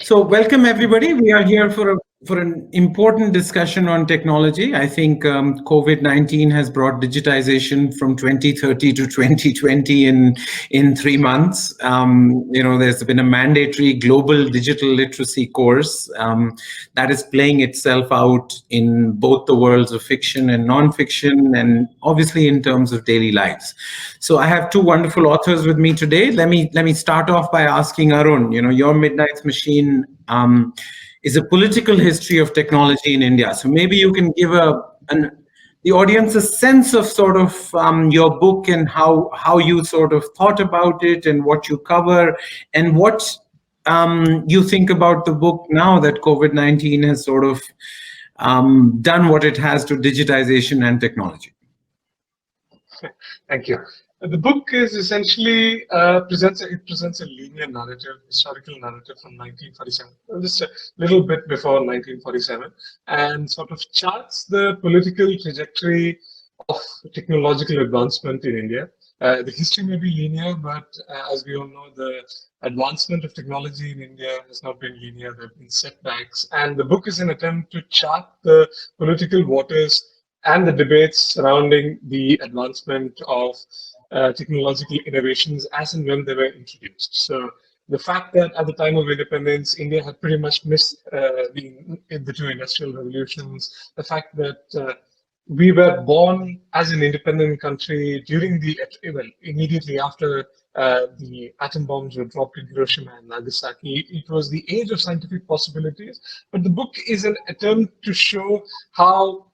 So welcome everybody. We are here for an important discussion on technology. I think COVID-19 has brought digitization from 2030 to 2020 in 3 months. There's been a mandatory global digital literacy course that is playing itself out in both the worlds of fiction and non-fiction, and obviously in terms of daily lives. So I have two wonderful authors with me today. Let me start off by asking Arun. Your Midnight's Machine is a political history of technology in India. So maybe you can give the audience a sense of sort of your book and how you sort of thought about it and what you cover and what you think about the book now that COVID-19 has sort of done what it has to digitization and technology. Thank you. The book is essentially presents a linear narrative, historical narrative from 1947, just a little bit before 1947, and sort of charts the political trajectory of technological advancement in India. The history may be linear, but as we all know, the advancement of technology in India has not been linear. There have been setbacks, and the book is an attempt to chart the political waters and the debates surrounding the advancement of technological innovations as and when they were introduced. So the fact that at the time of independence, India had pretty much missed the two industrial revolutions, the fact that we were born as an independent country during immediately after the atom bombs were dropped in Hiroshima and Nagasaki. It was the age of scientific possibilities, but the book is an attempt to show how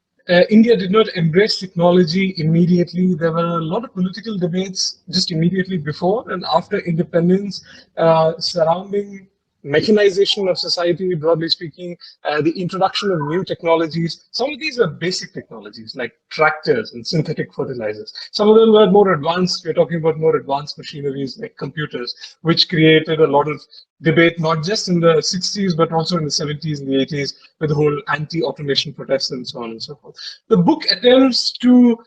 India did not embrace technology immediately. There were a lot of political debates just immediately before and after independence surrounding mechanization of society, broadly speaking, the introduction of new technologies. Some of these were basic technologies like tractors and synthetic fertilizers. Some of them were more advanced. We're talking about more advanced machineries like computers, which created a lot of debate, not just in the 60s, but also in the 70s and the 80s, with the whole anti-automation protests and so on and so forth. The book attempts to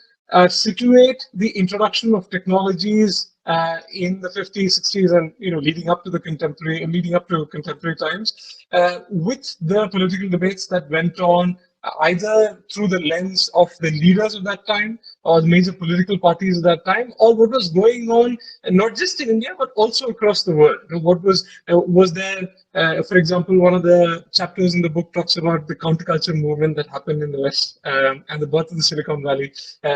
situate the introduction of technologies in the 50s, 60s, and leading up to contemporary times, with the political debates that went on either through the lens of the leaders of that time or the major political parties of that time, or what was going on not just in India but also across the world. What was there? For example, one of the chapters in the book talks about the counterculture movement that happened in the West and the birth of the Silicon Valley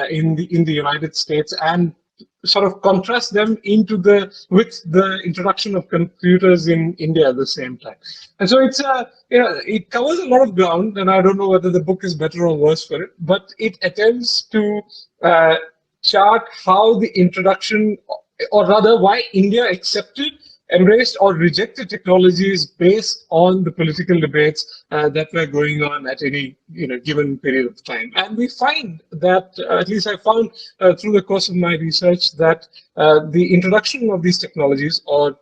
in the United States, and sort of contrast them with the introduction of computers in India at the same time. And so it covers a lot of ground, and I don't know whether the book is better or worse for it, but it attempts to chart how the introduction, or rather why India embraced or rejected technologies based on the political debates that were going on at any given period of time. And we find that, at least I found through the course of my research, that the introduction of these technologies, or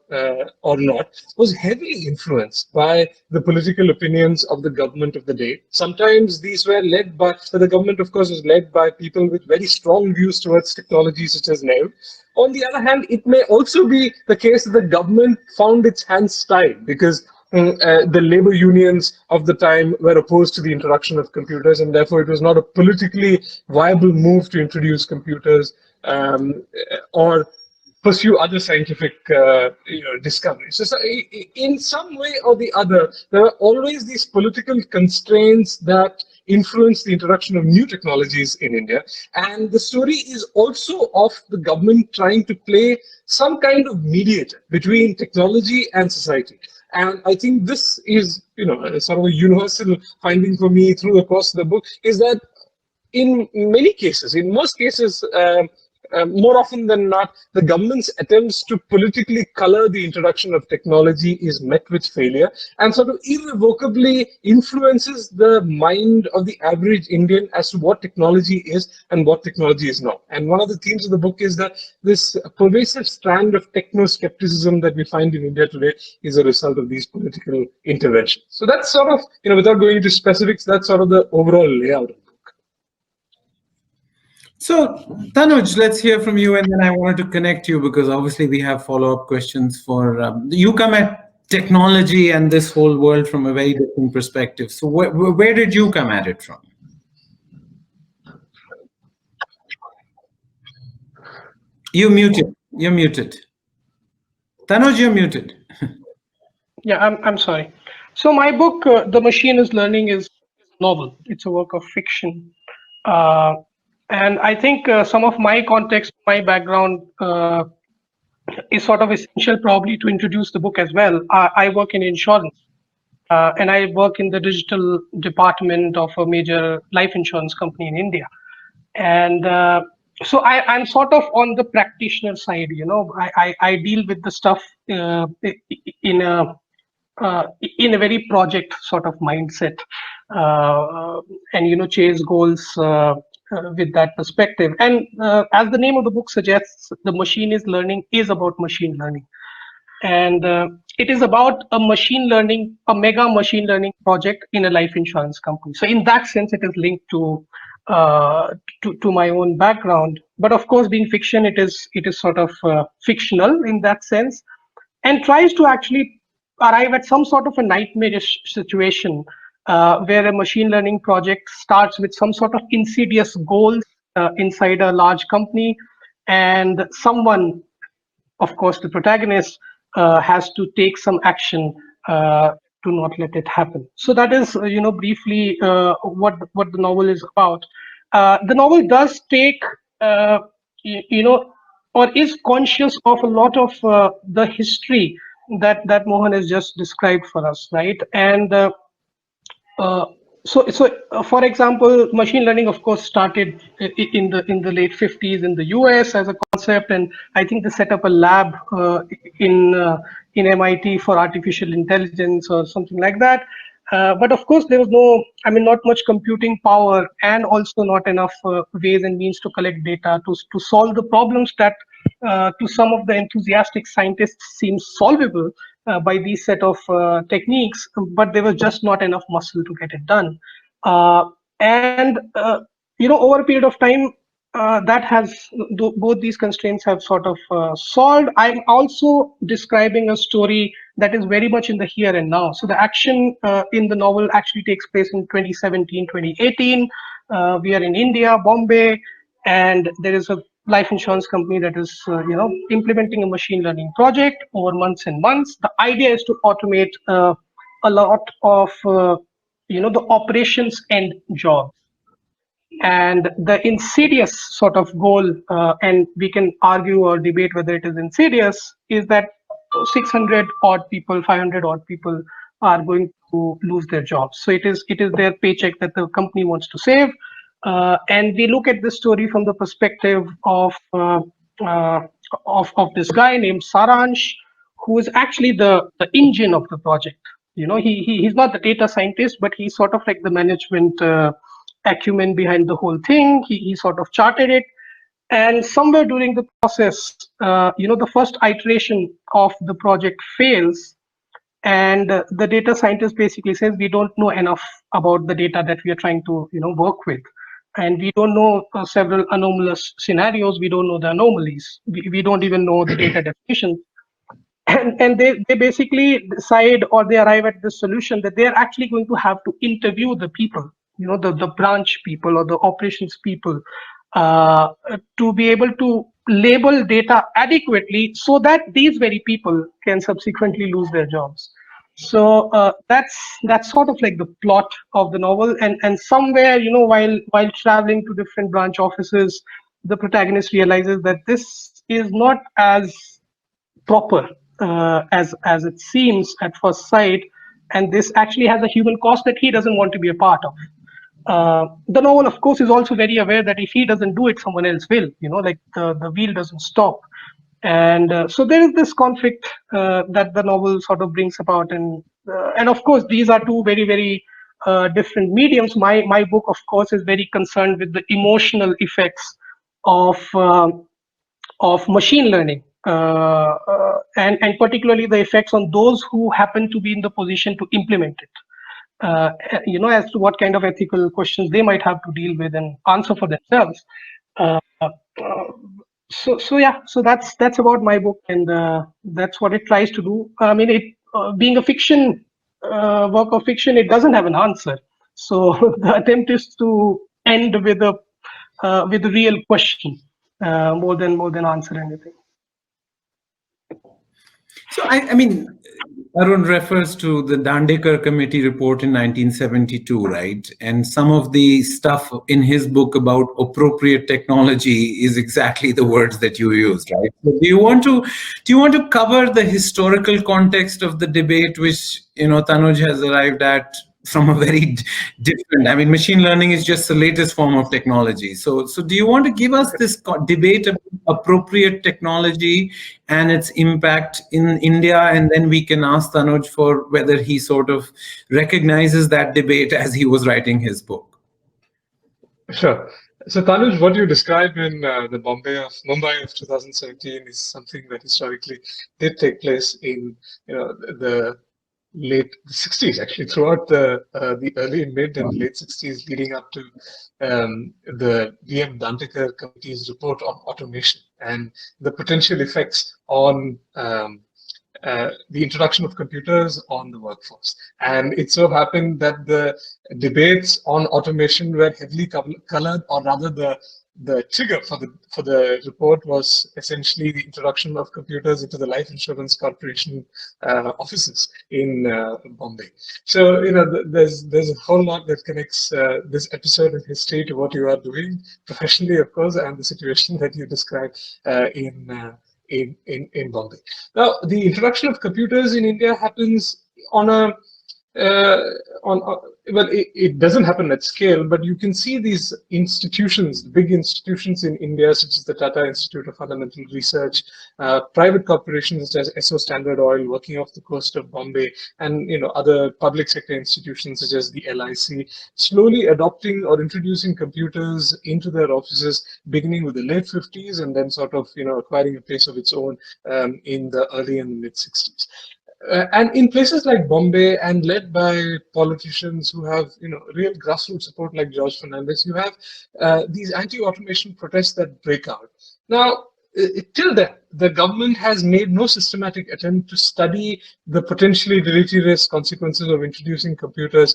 not, was heavily influenced by the political opinions of the government of the day. Sometimes these were led by, the government of course was led by people with very strong views towards technology such as Nehru. On the other hand, it may also be the case that the government found its hands tied because the labor unions of the time were opposed to the introduction of computers, and therefore it was not a politically viable move to introduce computers or pursue other scientific discoveries. So in some way or the other, there are always these political constraints that influence the introduction of new technologies in India. And the story is also of the government trying to play some kind of mediator between technology and society. And I think this is, sort of a universal finding for me through the course of the book, is that in most cases, more often than not, the government's attempts to politically color the introduction of technology is met with failure and sort of irrevocably influences the mind of the average Indian as to what technology is and what technology is not. And one of the themes of the book is that this pervasive strand of techno-skepticism that we find in India today is a result of these political interventions. So that's sort of, without going into specifics, that's sort of the overall layout. So, Tanuj, let's hear from you, and then I wanted to connect you because obviously we have follow-up questions for you. Come at technology and this whole world from a very different perspective. So where did you come at it from? You're muted. You're muted. Tanuj, you're muted. Yeah, I'm sorry. So my book, The Machine is Learning, is a novel. It's a work of fiction. Uh, and I think some of my context, my background is sort of essential probably to introduce the book as well. I work in insurance and I work in the digital department of a major life insurance company in India. And so I'm sort of on the practitioner side, I deal with the stuff in a in a very project sort of mindset, and chase goals with that perspective. And as the name of the book suggests, The Machine is Learning is about machine learning, and it is about a mega machine learning project in a life insurance company. So in that sense, it is linked to my own background. But of course, being fiction, it is sort of fictional in that sense, and tries to actually arrive at some sort of a nightmarish situation where a machine learning project starts with some sort of insidious goals inside a large company, and someone, of course the protagonist, has to take some action to not let it happen. So that is briefly what the novel is about. The novel does take or is conscious of a lot of the history that Mohan has just described for us, right? And uh, for example, machine learning, of course, started in the late 50s in the US as a concept, and I think they set up a lab in MIT for artificial intelligence or something like that. But of course, there was not much computing power, and also not enough ways and means to collect data to solve the problems that to some of the enthusiastic scientists seems solvable by these set of techniques, but there was just not enough muscle to get it done. And over a period of time, that has both these constraints have sort of solved. I'm also describing a story that is very much in the here and now. So the action in the novel actually takes place in 2017, 2018. We are in India, Bombay, and there is a life insurance company that is implementing a machine learning project over months and months. The idea is to automate a lot of the operations end jobs. And the insidious sort of goal, and we can argue or debate whether it is insidious, is that 600 odd people, 500 odd people are going to lose their jobs. So it is their paycheck that the company wants to save. And we look at this story from the perspective of this guy named Saransh, who is actually the engine of the project. He's not the data scientist, but he's sort of like the management acumen behind the whole thing. He sort of charted it, and somewhere during the process, the first iteration of the project fails, and the data scientist basically says, we don't know enough about the data that we are trying to work with, and we don't know several anomalous scenarios. We don't know the anomalies. We don't even know the data definition. And they basically decide, or they arrive at the solution, that they're actually going to have to interview the people, the branch people or the operations people, to be able to label data adequately so that these very people can subsequently lose their jobs. So that's sort of like the plot of the novel. And somewhere, while traveling to different branch offices, the protagonist realizes that this is not as proper as it seems at first sight, and this actually has a human cost that he doesn't want to be a part of. The novel, of course, is also very aware that if he doesn't do it, someone else will. Like the wheel doesn't stop, and so there is this conflict that the novel sort of brings about, and of course, these are two very, very different mediums. My book, of course, is very concerned with the emotional effects of machine learning, and particularly the effects on those who happen to be in the position to implement it. As to what kind of ethical questions they might have to deal with and answer for themselves. So that's about my book, and that's what it tries to do. I mean, being a fiction work of fiction, it doesn't have an answer. So the attempt is to end with a real question, more than answer anything. So I mean, Arun refers to the Dandekar Committee report in 1972, right? And some of the stuff in his book about appropriate technology is exactly the words that you used, right? So do you want to cover the historical context of the debate, which Tanuj has arrived at from a very different? I mean, machine learning is just the latest form of technology. So do you want to give us this debate about appropriate technology and its impact in India, and then we can ask Tanuj for whether he sort of recognizes that debate as he was writing his book. Sure. So Tanuj, what you describe in the Mumbai of 2017 is something that historically did take place in the late 60s, actually throughout the early, mid, and late 60s, leading up to the VM Dandekar Committee's report on automation and the potential effects on the introduction of computers on the workforce. And it so happened that the debates on automation were heavily colored, or rather the trigger for the report was essentially the introduction of computers into the life insurance corporation offices in Bombay. So there's a whole lot that connects this episode in history to what you are doing professionally, of course, and the situation that you described in Bombay. Now, the introduction of computers in India happens on a well, it doesn't happen at scale, but you can see these institutions, big institutions in India, such as the Tata Institute of Fundamental Research, private corporations such as Esso Standard Oil working off the coast of Bombay, and other public sector institutions such as the LIC, slowly adopting or introducing computers into their offices, beginning with the late 50s and then sort of acquiring a place of its own in the early and mid 60s. And in places like Bombay, and led by politicians who have real grassroots support like George Fernandez, you have these anti-automation protests that break out. Now, till then, the government has made no systematic attempt to study the potentially deleterious consequences of introducing computers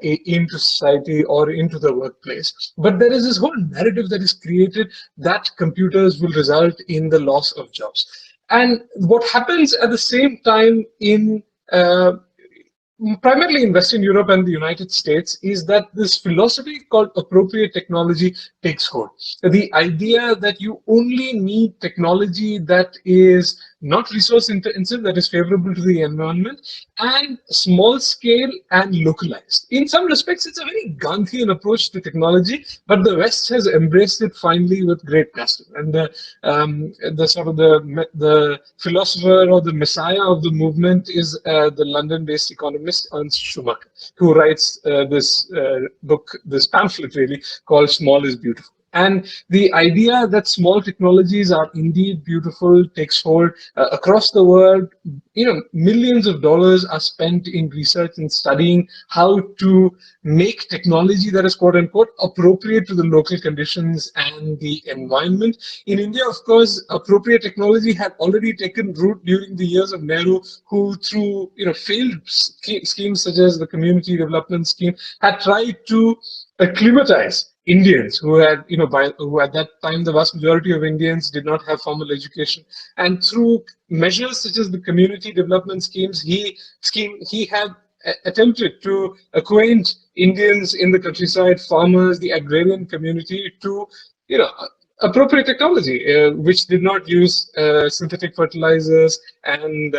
into society or into the workplace. But there is this whole narrative that is created that computers will result in the loss of jobs. And what happens at the same time in primarily in Western Europe and the United States is that this philosophy called appropriate technology takes hold. The idea that you only need technology that is not resource intensive, that is favorable to the environment, and small scale and localized. In some respects, it's a very Gandhian approach to technology, but the West has embraced it finally with great gusto. And the sort of the philosopher or the messiah of the movement is the London-based economist Ernst Schumacher, who writes this book, this pamphlet really, called Small is Beautiful. And the idea that small technologies are indeed beautiful takes hold across the world. Millions of dollars are spent in research and studying how to make technology that is quote unquote appropriate to the local conditions and the environment. In India, of course, appropriate technology had already taken root during the years of Nehru, who through failed schemes such as the community development scheme had tried to acclimatize Indians who had, who at that time the vast majority of Indians did not have formal education, and through measures such as the community development schemes, he had attempted to acquaint Indians in the countryside, farmers, the agrarian community to, appropriate technology, which did not use synthetic fertilizers and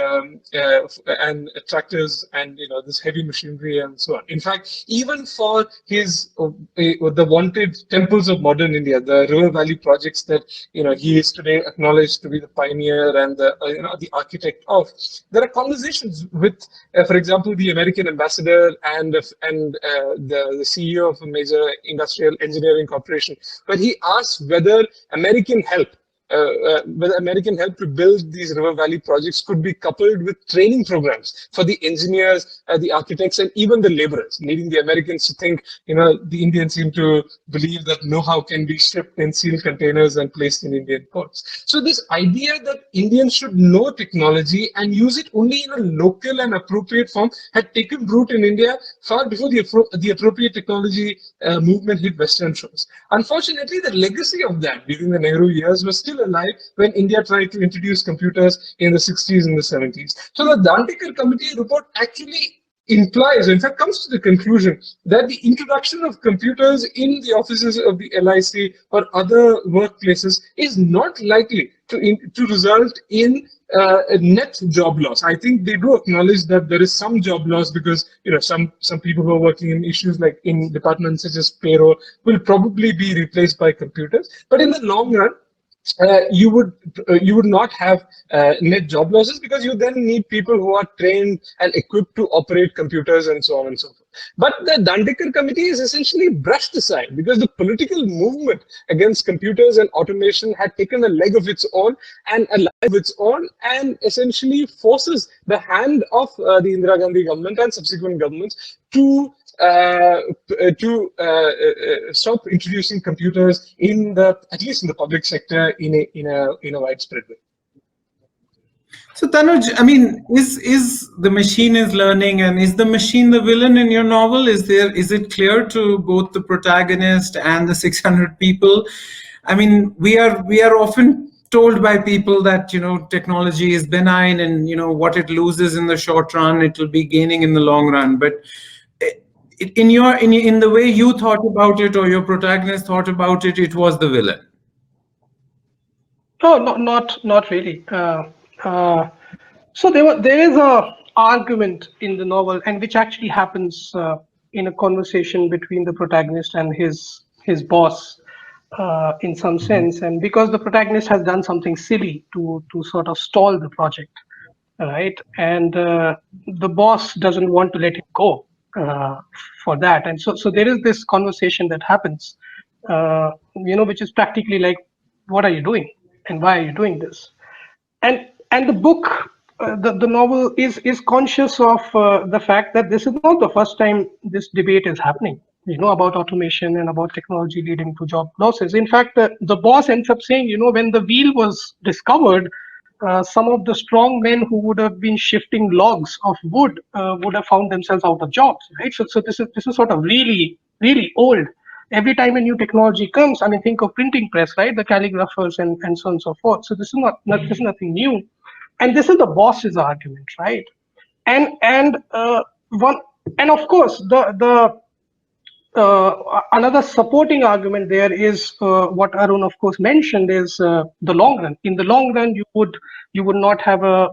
tractors and this heavy machinery and so on. In fact, even for his the wanted temples of modern India, the River Valley projects that he is today acknowledged to be the pioneer and the architect of, there are conversations with, for example, the American ambassador and the CEO of a major industrial engineering corporation, but he asks whether American help with American help to build these river valley projects could be coupled with training programs for the engineers, the architects, and even the laborers, leading the Americans to think, the Indians seem to believe that know-how can be shipped in sealed containers and placed in Indian ports. So this idea that Indians should know technology and use it only in a local and appropriate form had taken root in India far before the appropriate technology movement hit Western shores. Unfortunately, the legacy of that during the Nehru years was still alive when India tried to introduce computers in the 60s and the 70s. So the Dandekar Committee report actually implies, in fact, comes to the conclusion that the introduction of computers in the offices of the LIC or other workplaces is not likely to result in a net job loss. I think they do acknowledge that there is some job loss because some people who are working in issues like in departments such as payroll will probably be replaced by computers. But in the long run, you would not have net job losses because you then need people who are trained and equipped to operate computers and so on and so forth. But the Dandekar Committee is essentially brushed aside because the political movement against computers and automation had taken a leg of its own and a life of its own, and essentially forces the hand of the Indira Gandhi government and subsequent governments to stop introducing computers at least in the public sector in a widespread way. So Tanuj, I mean, is the machine is learning, and is the machine the villain in your novel? Is it clear to both the protagonist and the 600 people? I mean, we are often told by people that technology is benign, and what it loses in the short run, it will be gaining in the long run. But in the way you thought about it, or your protagonist thought about it, it was the villain. No, not really. So there is a argument in the novel, and which actually happens in a conversation between the protagonist and his boss, in some sense, and because the protagonist has done something silly to sort of stall the project, right? And the boss doesn't want to let him go for that, and so there is this conversation that happens, which is practically like, what are you doing, and why are you doing this? And the book, the novel is conscious of the fact that this is not the first time this debate is happening, about automation and about technology leading to job losses. In fact, the boss ends up saying, when the wheel was discovered, some of the strong men who would have been shifting logs of wood would have found themselves out of jobs, right? So this is sort of really, really old. Every time a new technology comes, I mean, think of printing press, right? The calligraphers and so on and so forth. So this is nothing new. And this is the boss's argument, right? And of course the another supporting argument there is what Arun of course mentioned is the long run. In the long run, you would not have a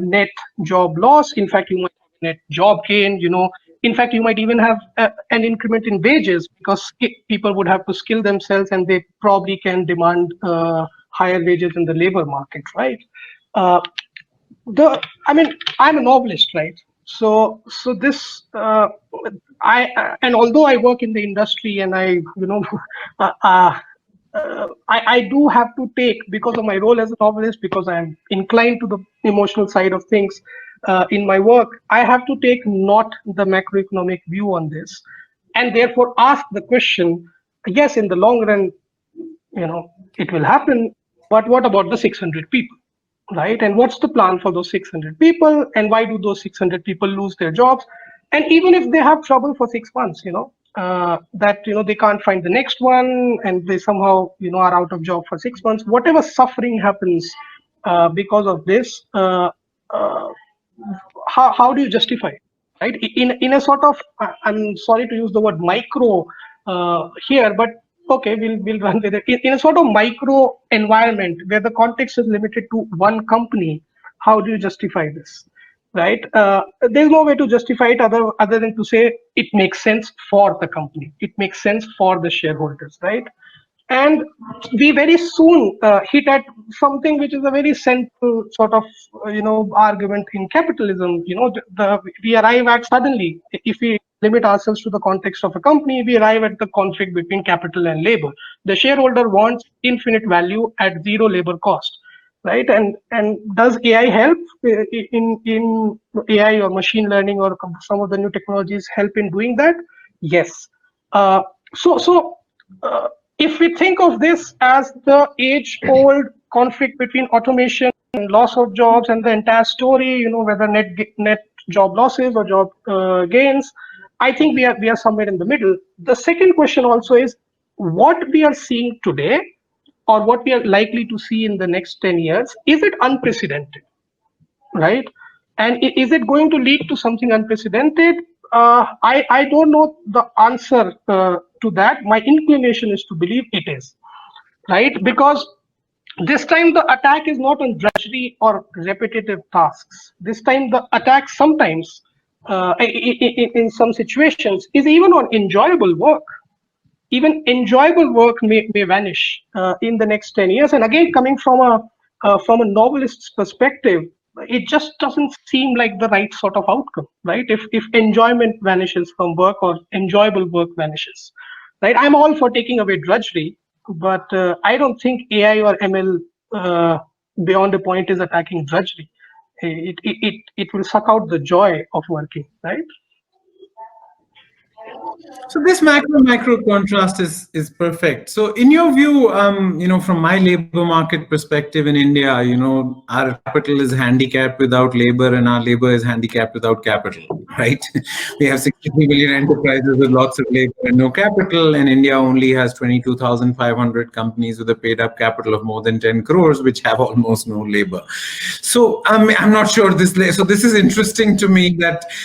net job loss. In fact, you might have a net job gain. In fact, you might even have an increment in wages because people would have to skill themselves, and they probably can demand higher wages in the labor market, right? I'm a novelist, right? So this and although I work in the industry and I do have to take, because of my role as a novelist, because I'm inclined to the emotional side of things in my work, I have to take not the macroeconomic view on this, and therefore ask the question, yes, in the long run, it will happen, but what about the 600 people? Right? And what's the plan for those 600 people? And why do those 600 people lose their jobs? And even if they have trouble for 6 months, they can't find the next one, and they somehow, are out of job for 6 months, whatever suffering happens because of this, how do you justify it? Right? In a sort of, I'm sorry to use the word micro here, but okay, we'll run with it. In a sort of micro environment where the context is limited to one company, how do you justify this, right? There's no way to justify it other than to say it makes sense for the company. It makes sense for the shareholders, right? and we very soon hit at something which is a very central sort of argument in capitalism. We arrive at suddenly, if we limit ourselves to the context of a company, we arrive at the conflict between capital and labor. The shareholder wants infinite value at zero labor cost, right? And does AI help in AI or machine learning or some of the new technologies help in doing that? Yes. So if we think of this as the age-old conflict between automation and loss of jobs and the entire story, whether net job losses or job gains, I think we are somewhere in the middle. The second question also is what we are seeing today or what we are likely to see in the next 10 years, is it unprecedented, right? And is it going to lead to something unprecedented? I don't know the answer to that. My inclination is to believe it is, right? Because this time the attack is not on drudgery or repetitive tasks. This time the attack sometimes, in some situations, is even on enjoyable work. Even enjoyable work may vanish in the next 10 years. And again, coming from a novelist's perspective, it just doesn't seem like the right sort of outcome, right? If enjoyment vanishes from work or enjoyable work vanishes, right? I'm all for taking away drudgery, but I don't think AI or ML beyond a point is attacking drudgery. It will suck out the joy of working, right? So this macro contrast is perfect. So in your view, from my labor market perspective in India, our capital is handicapped without labor, and our labor is handicapped without capital, right? We have 63 million enterprises with lots of labor and no capital, and India only has 22,500 companies with a paid-up capital of more than 10 crores, which have almost no labor. So I'm not sure this. So this is interesting to me.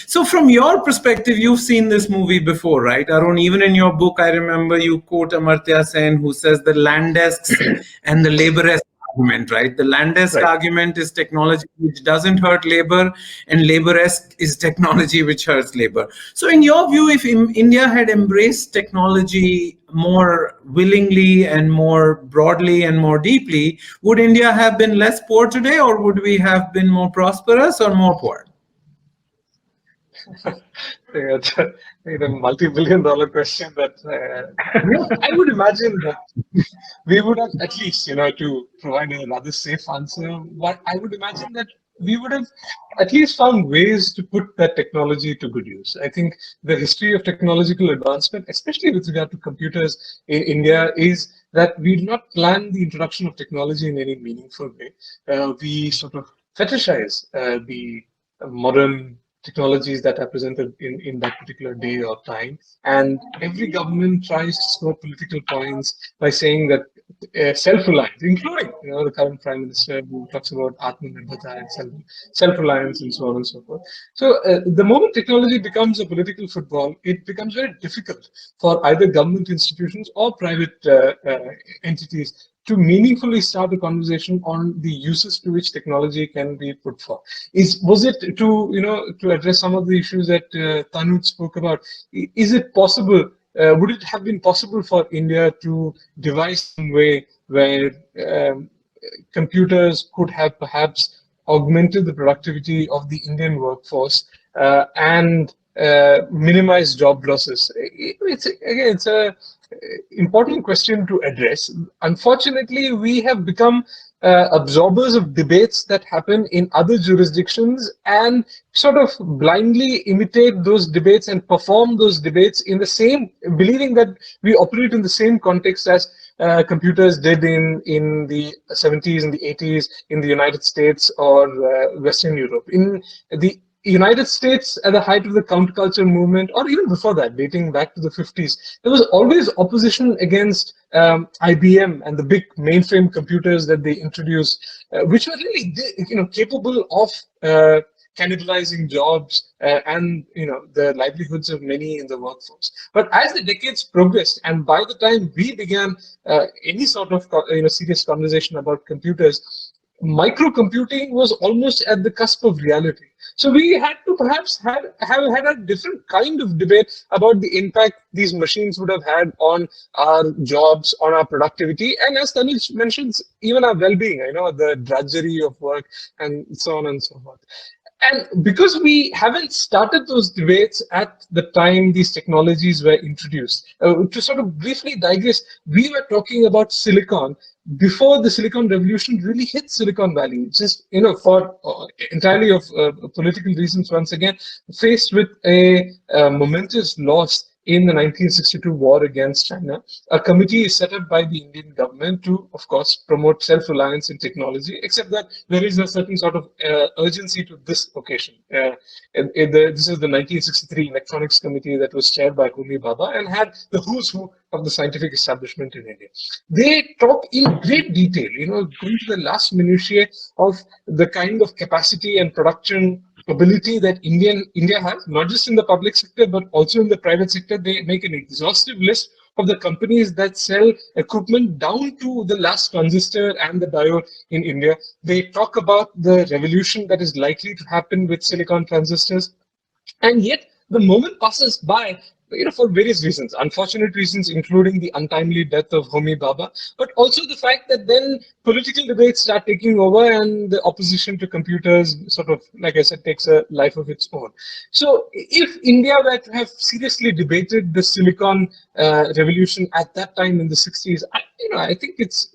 So from your perspective, you've seen this movie before, right, Arun? Even in your book, I remember you quote Amartya Sen, who says the Landesk and the laboresk argument, right? The Landesk argument is technology which doesn't hurt labor, and laboresk is technology which hurts labor. So in your view, if India had embraced technology more willingly and more broadly and more deeply, would India have been less poor today, or would we have been more prosperous or more poor? It's a multi-billion-dollar question that I would imagine that we would have at least, to provide a rather safe answer, but I would imagine that we would have at least found ways to put that technology to good use. I think the history of technological advancement, especially with regard to computers in India, is that we did not plan the introduction of technology in any meaningful way. We sort of fetishize the modern technologies that are presented in that particular day or time. And every government tries to score political points by saying that self-reliance, including the current Prime Minister, who talks about Atmanirbharta and self-reliance and so on and so forth. So the moment technology becomes a political football, it becomes very difficult for either government institutions or private entities to meaningfully start a conversation on the uses to which technology can be put for. Was it to address some of the issues that Tanuj spoke about? Is it possible? Would it have been possible for India to devise some way where computers could have perhaps augmented the productivity of the Indian workforce and minimize job losses? It's a important question to address. Unfortunately, we have become absorbers of debates that happen in other jurisdictions and sort of blindly imitate those debates and perform those debates in the same, believing that we operate in the same context as computers did in the 70s and the 80s in the United States or Western Europe. In the United States, at the height of the counterculture movement, or even before that, dating back to the 50s, there was always opposition against IBM and the big mainframe computers that they introduced, which were really, capable of cannibalizing jobs and the livelihoods of many in the workforce. But as the decades progressed, and by the time we began any sort of serious conversation about computers, microcomputing was almost at the cusp of reality. So we had to perhaps have had a different kind of debate about the impact these machines would have had on our jobs, on our productivity, and as Tanuj mentions, even our well-being, the drudgery of work and so on and so forth. And because we haven't started those debates at the time these technologies were introduced, to sort of briefly digress, we were talking about silicon before the Silicon Revolution really hit Silicon Valley. Just, for entirely of political reasons, once again, faced with a momentous loss in the 1962 war against China, a committee is set up by the Indian government to, of course, promote self-reliance in technology, except that there is a certain sort of urgency to this occasion. This is the 1963 Electronics Committee that was chaired by Homi Bhabha and had the who's who of the scientific establishment in India. They talk in great detail, going to the last minutiae of the kind of capacity and production ability that India has, not just in the public sector, but also in the private sector. They make an exhaustive list of the companies that sell equipment down to the last transistor and the diode in India. They talk about the revolution that is likely to happen with silicon transistors. And yet the moment passes by, for various reasons, unfortunate reasons, including the untimely death of Homi Bhabha, but also the fact that then political debates start taking over and the opposition to computers sort of, like I said, takes a life of its own. So if India were to have seriously debated the silicon revolution at that time in the 60s, I think it's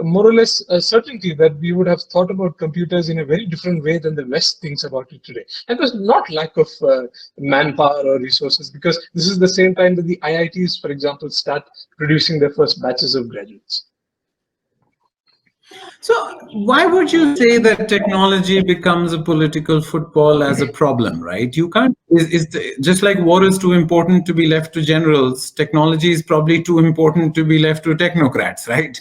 more or less a certainty that we would have thought about computers in a very different way than the West thinks about it today. And it was not lack of manpower or resources, because this is the same time that the IITs, for example, start producing their first batches of graduates. So why would you say that technology becomes a political football as a problem, right? You can't, just like war is too important to be left to generals, technology is probably too important to be left to technocrats, right?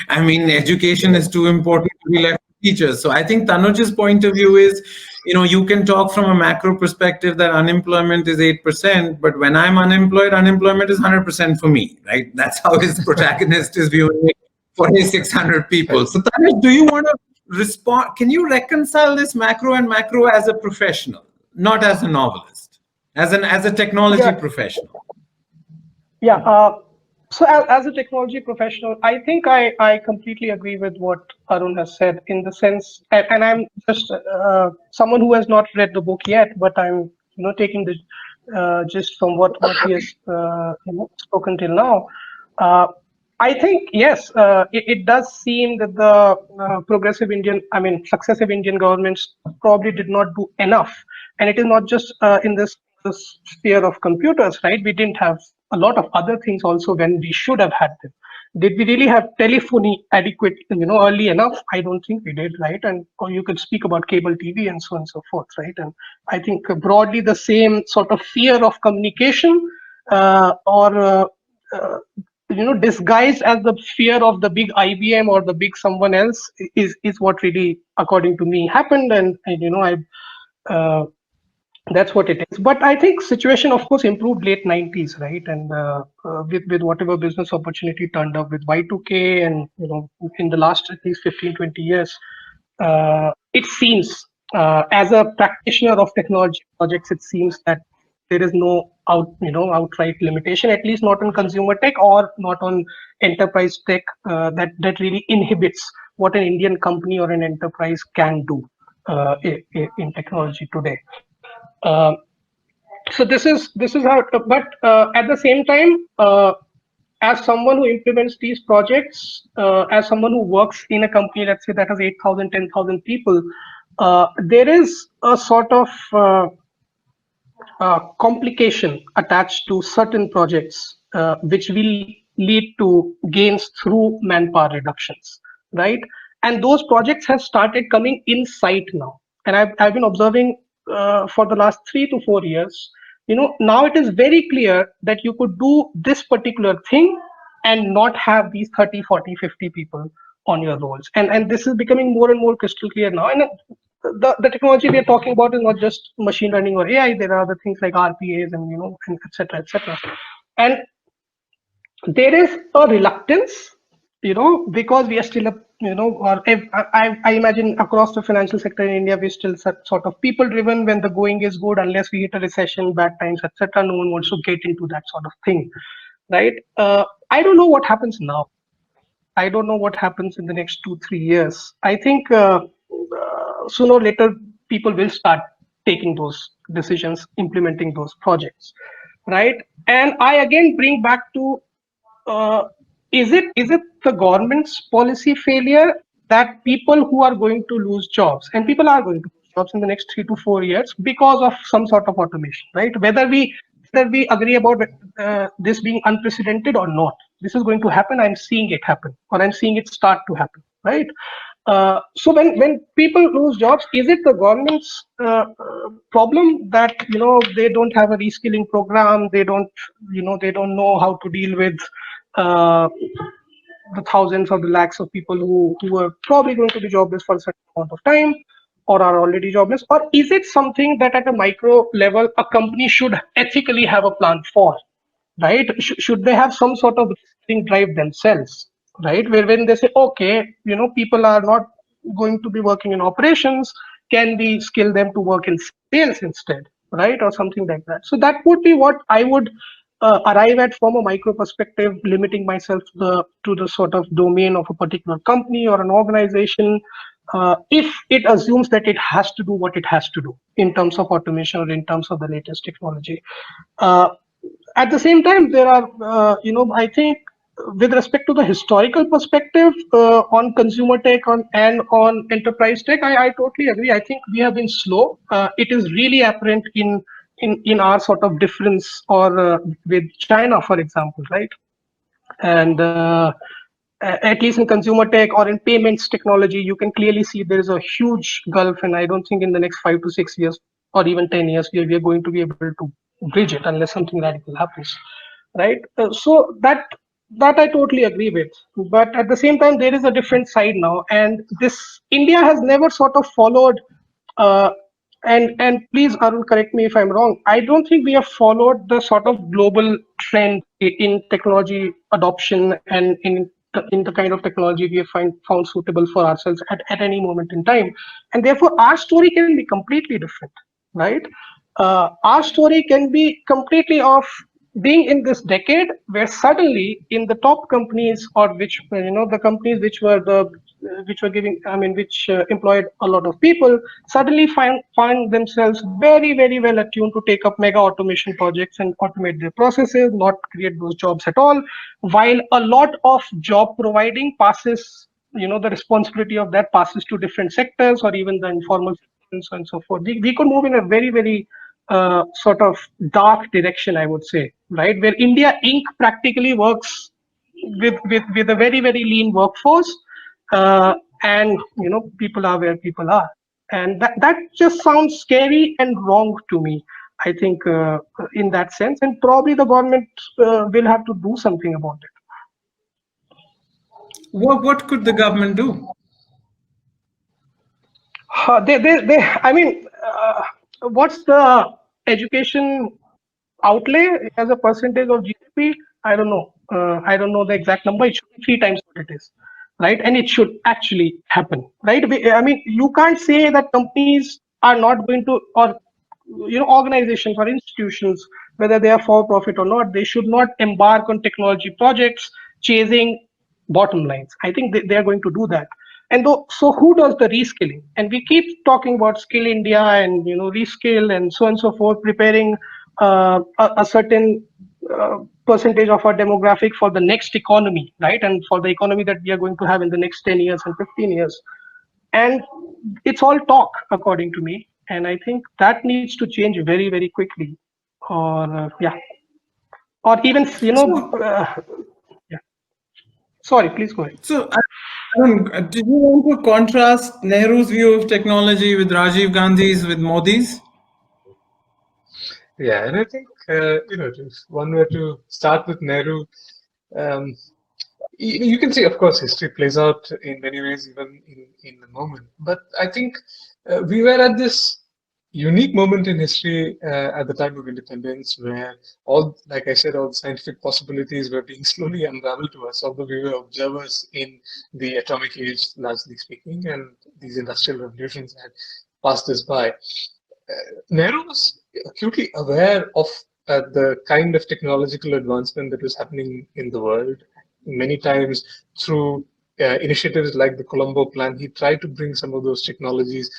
I mean, education is too important to be left to teachers. So I think Tanuj's point of view is, you can talk from a macro perspective that unemployment is 8%, but when I'm unemployed, unemployment is 100% for me, right? That's how his protagonist is viewing it for his 600 people. So Tanuj, do you want to respond? Can you reconcile this macro and macro as a professional, not as a novelist, as a technology professional? Yeah. So as a technology professional, I think I completely agree with what Arun has said, in the sense, and I'm just someone who has not read the book yet, but I'm taking the gist from what he has spoken till now. I think, yes, it does seem that the successive Indian governments probably did not do enough. And it is not just in this sphere of computers, right? We didn't have a lot of other things also when we should have had them. Did we really have telephony adequate, early enough? I don't think we did, right? And or you could speak about cable TV and so on and so forth, right? And I think broadly the same sort of fear of communication disguised as the fear of the big IBM or the big someone else is what really, according to me, happened. And that's what it is. But I think situation, of course, improved late 90s, right? And with whatever business opportunity turned up with Y2K, and in the last at least 15-20 years, it seems as a practitioner of technology projects, it seems that there is no outright limitation, at least not on consumer tech or not on enterprise tech, that really inhibits what an Indian company or an enterprise can do in technology today. So this is how. But at the same time, as someone who implements these projects, as someone who works in a company, let's say that has 8,000, 10,000 people, there is a sort of complication attached to certain projects, which will lead to gains through manpower reductions, right? And those projects have started coming in sight now. And I've been observing for the last 3 to 4 years, now it is very clear that you could do this particular thing and not have these 30, 40, 50 people on your rolls. And this is becoming more and more crystal clear now. And the technology we are talking about is not just machine learning or AI. There are other things like RPAs and, and et cetera, et cetera. And there is a reluctance because we are still a, or I imagine across the financial sector in India, we're still sort of people driven. When the going is good, unless we hit a recession, bad times, etc., no one wants to get into that sort of thing, right? I don't know what happens now. I don't know what happens in the next 2-3 years. I think sooner or later people will start taking those decisions, implementing those projects, right? And I again bring back to uh, is it the government's policy failure that people who are going to lose jobs, and people are going to lose jobs in the next 3 to 4 years because of some sort of automation, right? Whether we agree about this being unprecedented or not, this is going to happen. I'm seeing it happen, or I'm seeing it start to happen, right? So when people lose jobs, is it the government's problem that they don't have a reskilling program? They don't know how to deal with uh, the thousands or the lakhs of people who are probably going to be jobless for a certain amount of time, or are already jobless? Or is it something that at a micro level a company should ethically have a plan for, right? Should they have some sort of reskilling drive themselves, right? Where when they say, okay, people are not going to be working in operations, can we skill them to work in sales instead, right? Or something like that. So that would be what I would arrive at from a micro perspective, limiting myself to the sort of domain of a particular company or an organization, if it assumes that it has to do what it has to do in terms of automation or in terms of the latest technology. Uh, at the same time, there are, I think, with respect to the historical perspective on consumer tech and on enterprise tech, I totally agree. I think we have been slow. It is really apparent in our sort of difference or with China, for example, right? And at least in consumer tech or in payments technology, you can clearly see there is a huge gulf, and I don't think in the next 5 to 6 years or even 10 years we are going to be able to bridge it unless something radical happens, right? So that I totally agree with. But at the same time, there is a different side now, and this India has never sort of followed. Uh, and please, Arun, correct me if I'm wrong. I don't think we have followed the sort of global trend in technology adoption and in the kind of technology we have found suitable for ourselves at any moment in time. And therefore, our story can be completely different, right? Our story can be completely of being in this decade where suddenly in the top companies, or which the companies which were giving, I mean, which employed a lot of people, suddenly find themselves very, very well attuned to take up mega automation projects and automate their processes, not create those jobs at all, while a lot of job providing passes, the responsibility of that passes to different sectors or even the informal sector, and so on and so forth. We could move in a very, very sort of dark direction, I would say, right? Where India Inc. practically works with a very, very lean workforce, and people are where people are, and that just sounds scary and wrong to me. I think in that sense, and probably the government will have to do something about it. What could the government do? I mean, what's the education outlay as a percentage of GDP? I don't know. I don't know the exact number. It should be 3 times what it is, right? And it should actually happen, right? I mean, you can't say that companies are not going to, or organizations or institutions, whether they are for profit or not, they should not embark on technology projects chasing bottom lines. I think they are going to do that. And so who does the reskilling? And we keep talking about Skill India and reskill and so on and so forth, preparing a certain percentage of our demographic for the next economy, right? And for the economy that we are going to have in the next 10 years and 15 years. And it's all talk, according to me. And I think that needs to change very, very quickly. Or, yeah. Or even, yeah. Sorry, please go ahead. So, Arun, did you want to contrast Nehru's view of technology with Rajiv Gandhi's, with Modi's? Yeah, and I think if one were to start with Nehru, um, you can see, of course, history plays out in many ways, even in the moment. But I think we were at this unique moment in history at the time of independence where all, like I said, all the scientific possibilities were being slowly unraveled to us, although we were observers in the atomic age, largely speaking, and these industrial revolutions had passed us by. Nehru was acutely aware of the kind of technological advancement that was happening in the world. Many times through initiatives like the Colombo Plan, he tried to bring some of those technologies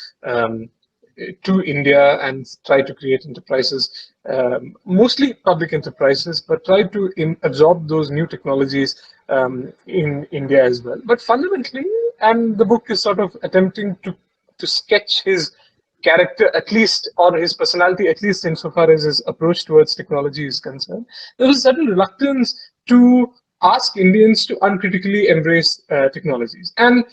to India and try to create enterprises, mostly public enterprises, but try to absorb those new technologies in India as well. But fundamentally, and the book is sort of attempting to sketch his character, at least, or his personality, at least insofar as his approach towards technology is concerned, there was a certain reluctance to ask Indians to uncritically embrace technologies. And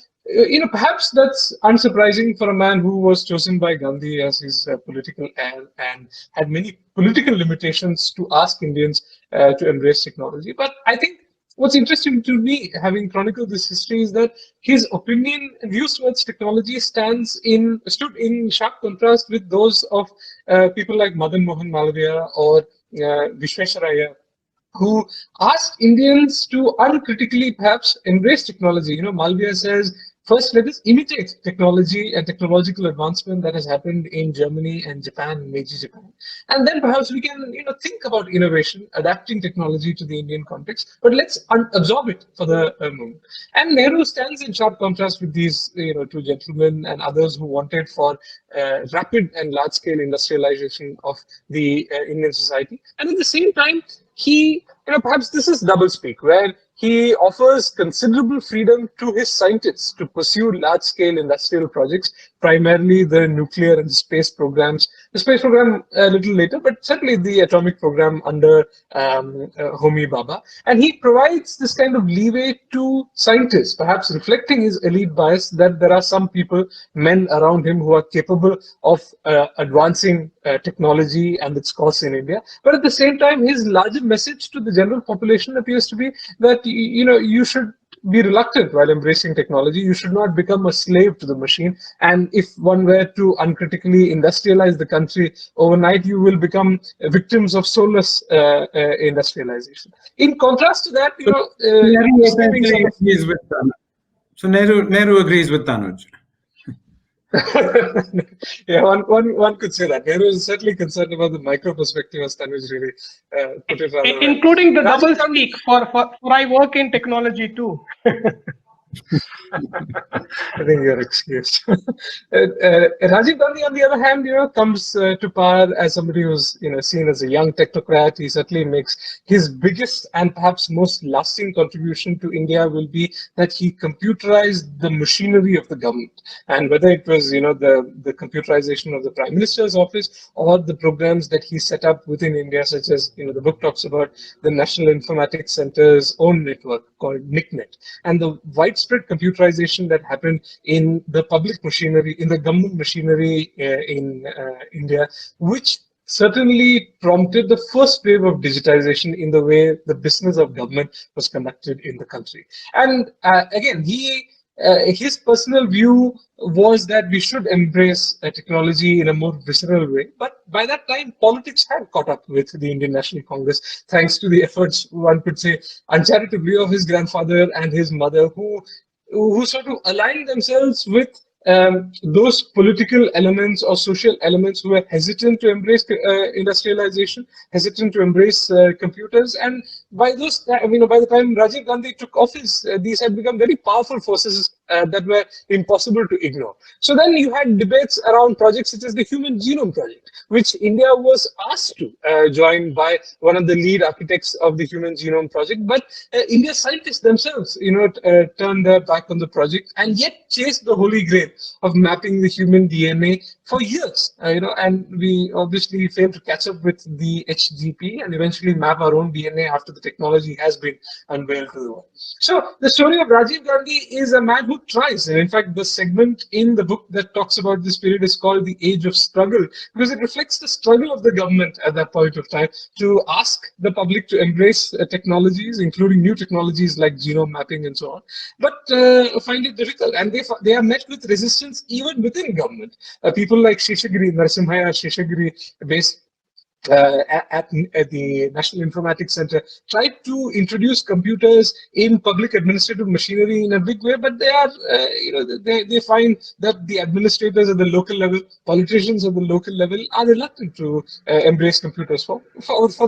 perhaps that's unsurprising for a man who was chosen by Gandhi as his political heir and had many political limitations to ask Indians to embrace technology. But I think what's interesting to me, having chronicled this history, is that his opinion and views towards technology stood in sharp contrast with those of people like Madan Mohan Malviya or Vishwesvaraya, who asked Indians to uncritically perhaps embrace technology. Malviya says, first, let us imitate technology and technological advancement that has happened in Germany and Japan, Meiji Japan. And then perhaps we can, think about innovation, adapting technology to the Indian context, but let's absorb it for the moment. And Nehru stands in sharp contrast with these, two gentlemen and others who wanted for rapid and large-scale industrialization of the Indian society. And at the same time, he, perhaps this is doublespeak, where he offers considerable freedom to his scientists to pursue large-scale industrial projects, primarily the nuclear and space programs. The space program a little later, but certainly the atomic program under Homi Bhabha. And he provides this kind of leeway to scientists, perhaps reflecting his elite bias that there are some people, men around him, who are capable of advancing technology and its course in India. But at the same time, his larger message to the general population appears to be that you should be reluctant while embracing technology. You should not become a slave to the machine. And if one were to uncritically industrialize the country overnight, you will become victims of soulless industrialization. In contrast to that, Nehru agrees with Tanuj. Yeah, one could say that. Nehru is certainly concerned about the micro perspective, as Tanuj really put it rather well. Including the double speak for I work in technology too. I think you're excused. Rajiv Gandhi, on the other hand, comes to power as somebody who's seen as a young technocrat. He certainly makes his biggest and perhaps most lasting contribution to India will be that he computerized the machinery of the government. And whether it was the computerization of the Prime Minister's office or the programs that he set up within India, such as the book talks about the National Informatics Center's own network called NICNet, and the widespread computerization that happened in the public machinery, in the government machinery in India, which certainly prompted the first wave of digitization in the way the business of government was conducted in the country. And again, his personal view was that we should embrace technology in a more visceral way. But by that time, politics had caught up with the Indian National Congress, thanks to the efforts, one could say, uncharitably, of his grandfather and his mother, who sort of aligned themselves with those political elements or social elements who were hesitant to embrace industrialization, hesitant to embrace computers. And by the time Rajiv Gandhi took office, these had become very powerful forces that were impossible to ignore. So then you had debates around projects such as the Human Genome Project, which India was asked to join by one of the lead architects of the Human Genome Project. But India's scientists themselves, turned their back on the project and yet chased the holy grail of mapping the human DNA for years. And we obviously failed to catch up with the HGP and eventually map our own DNA after the the technology has been unveiled to the world. So the story of Rajiv Gandhi is a man who tries. And in fact, the segment in the book that talks about this period is called The Age of Struggle, because it reflects the struggle of the government at that point of time to ask the public to embrace technologies, including new technologies like genome mapping and so on, but find it difficult. And they are met with resistance even within government. People like Sheshagiri, Narasimhaya Sheshagiri, based at the National Informatics Center, tried to introduce computers in public administrative machinery in a big way, but they are, they find that the administrators at the local level, politicians at the local level, are reluctant to embrace computers for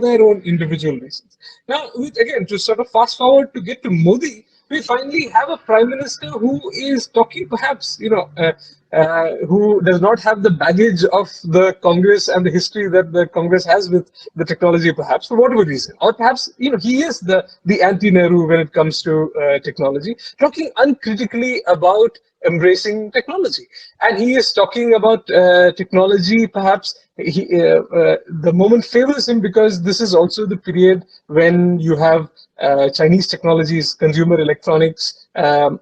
their own individual reasons. Now, again, to sort of fast forward to get to Modi, we finally have a prime minister who is talking, perhaps, who does not have the baggage of the Congress and the history that the Congress has with the technology, perhaps, for whatever reason. Or perhaps, he is the anti-Nehru when it comes to technology, talking uncritically about embracing technology. And he is talking about technology, perhaps, the moment favors him because this is also the period when you have Chinese technologies, consumer electronics,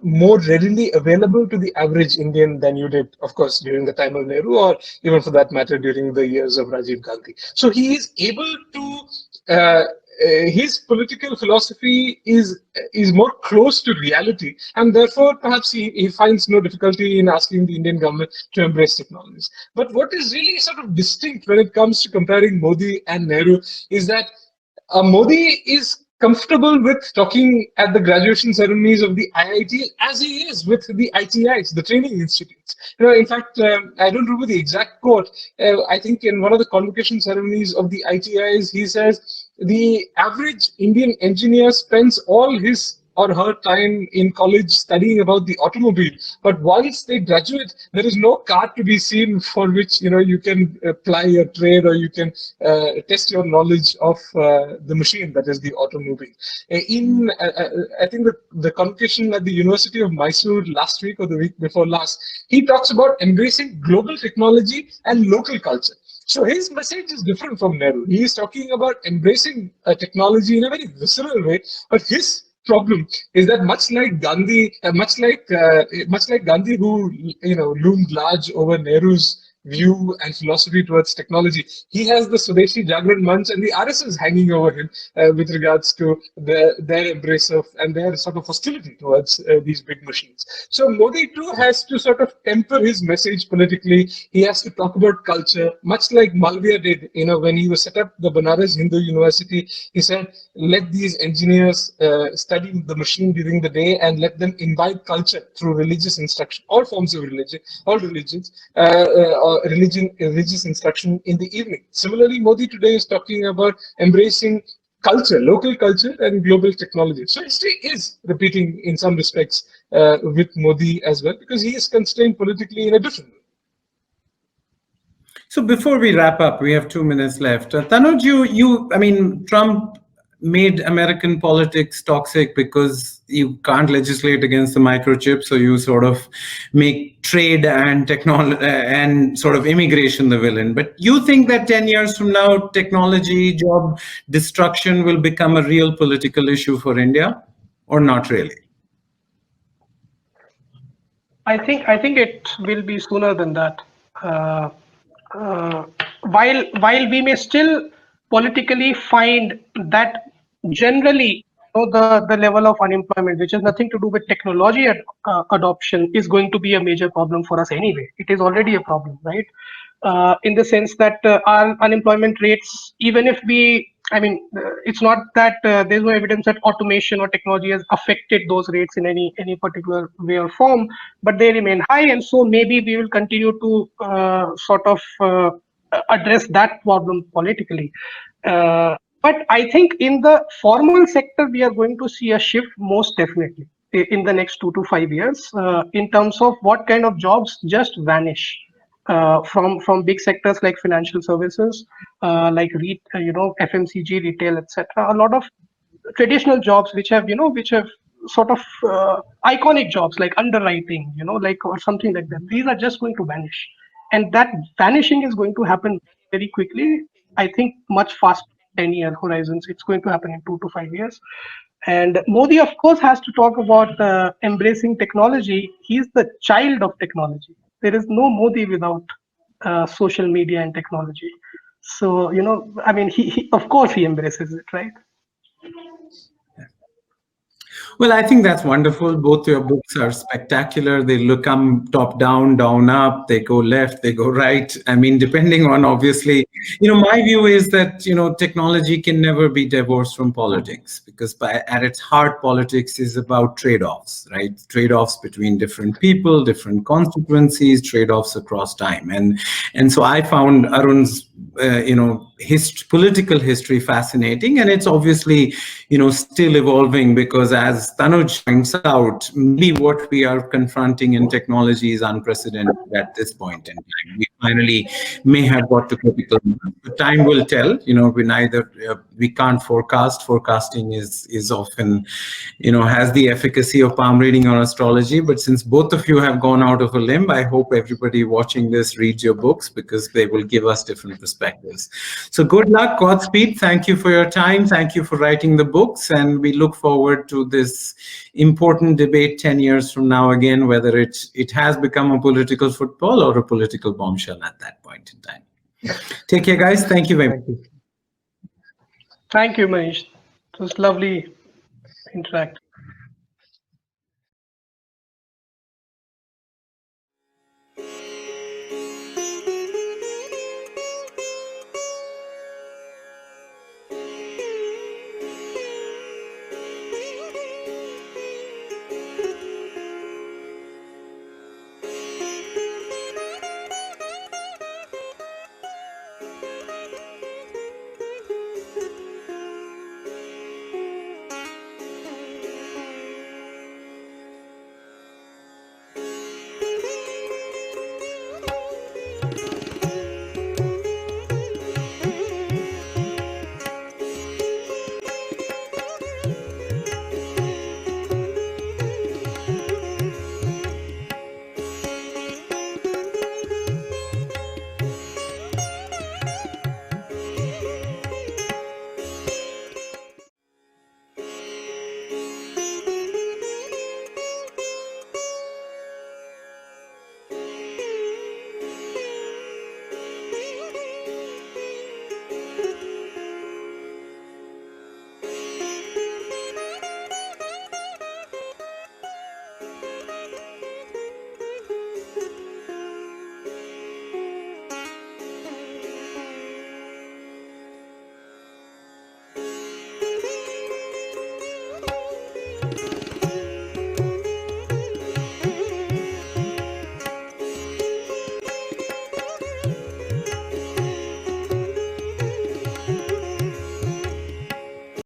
more readily available to the average Indian than you did, of course, during the time of Nehru, or even for that matter, during the years of Rajiv Gandhi. So he is able to, his political philosophy is more close to reality, and therefore perhaps he finds no difficulty in asking the Indian government to embrace technologies. But what is really sort of distinct when it comes to comparing Modi and Nehru is that Modi is comfortable with talking at the graduation ceremonies of the IIT as he is with the ITIs, the training institutes. In fact, I don't remember the exact quote. I think in one of the convocation ceremonies of the ITIs, he says the average Indian engineer spends all his or her time in college studying about the automobile, but once they graduate, there is no car to be seen for which you can ply your trade, or you can test your knowledge of the machine that is the automobile. I think the convocation at the University of Mysore last week or the week before last, he talks about embracing global technology and local culture. So his message is different from Nehru. He is talking about embracing technology in a very visceral way, but his problem is that much like Gandhi, who loomed large over Nehru's view and philosophy towards technology, he has the Swadeshi Jagran Manch and the RSS hanging over him with regards to their embrace of and their sort of hostility towards these big machines. So Modi too has to sort of temper his message politically. He has to talk about culture, much like Malviya did. When he was set up the Banaras Hindu University, he said, let these engineers study the machine during the day and let them imbibe culture through religious instruction, all forms of religion, all religions. Religious instruction in the evening. Similarly, Modi today is talking about embracing culture, local culture, and global technology. So history is repeating in some respects with Modi as well, because he is constrained politically in a different way. So before we wrap up, we have 2 minutes left. Tanuj, Trump made American politics toxic because you can't legislate against the microchip, so you sort of make trade and technology and sort of immigration the villain. But you think that 10 years from now, technology, job destruction will become a real political issue for India, or not really? I think it will be sooner than that. Uh, while we may still politically find that generally the level of unemployment, which has nothing to do with technology adoption, is going to be a major problem for us anyway. It is already a problem, right? In the sense that our unemployment rates, even if it's not that there's no evidence that automation or technology has affected those rates in any particular way or form, but they remain high, and so maybe we will continue to address that problem politically. But I think in the formal sector, we are going to see a shift most definitely in the next 2 to 5 years in terms of what kind of jobs just vanish from big sectors like financial services, like FMCG, retail, etc. A lot of traditional jobs which have sort of iconic jobs like underwriting, or something like that. These are just going to vanish, and that vanishing is going to happen very quickly. I think much faster 10-year horizons. It's going to happen in 2 to 5 years. And Modi, of course, has to talk about embracing technology. He's the child of technology. There is no Modi without social media and technology. So, I mean, he of course he embraces it, right? Well, I think that's wonderful. Both your books are spectacular. They look come top down, down up, they go left, they go right. I mean, depending on obviously, my view is that, technology can never be divorced from politics, because at its heart, politics is about trade-offs, right? Trade-offs between different people, different constituencies, trade-offs across time. And so I found Arun's political history fascinating, and it's obviously still evolving, because as Tanuj points out, maybe what we are confronting in technology is unprecedented at this point in time. We finally may have got to critical mass. Time will tell. We can't forecast. Forecasting is often has the efficacy of palm reading or astrology. But since both of you have gone out of a limb, I hope everybody watching this reads your books, because they will give us different perspectives. So good luck, Godspeed. Thank you for your time. Thank you for writing the books, and we look forward to this important debate 10 years from now again, whether it has become a political football or a political bombshell at that point in time. Take care, guys. Thank you very much. Thank you, Manish. It was lovely interacting.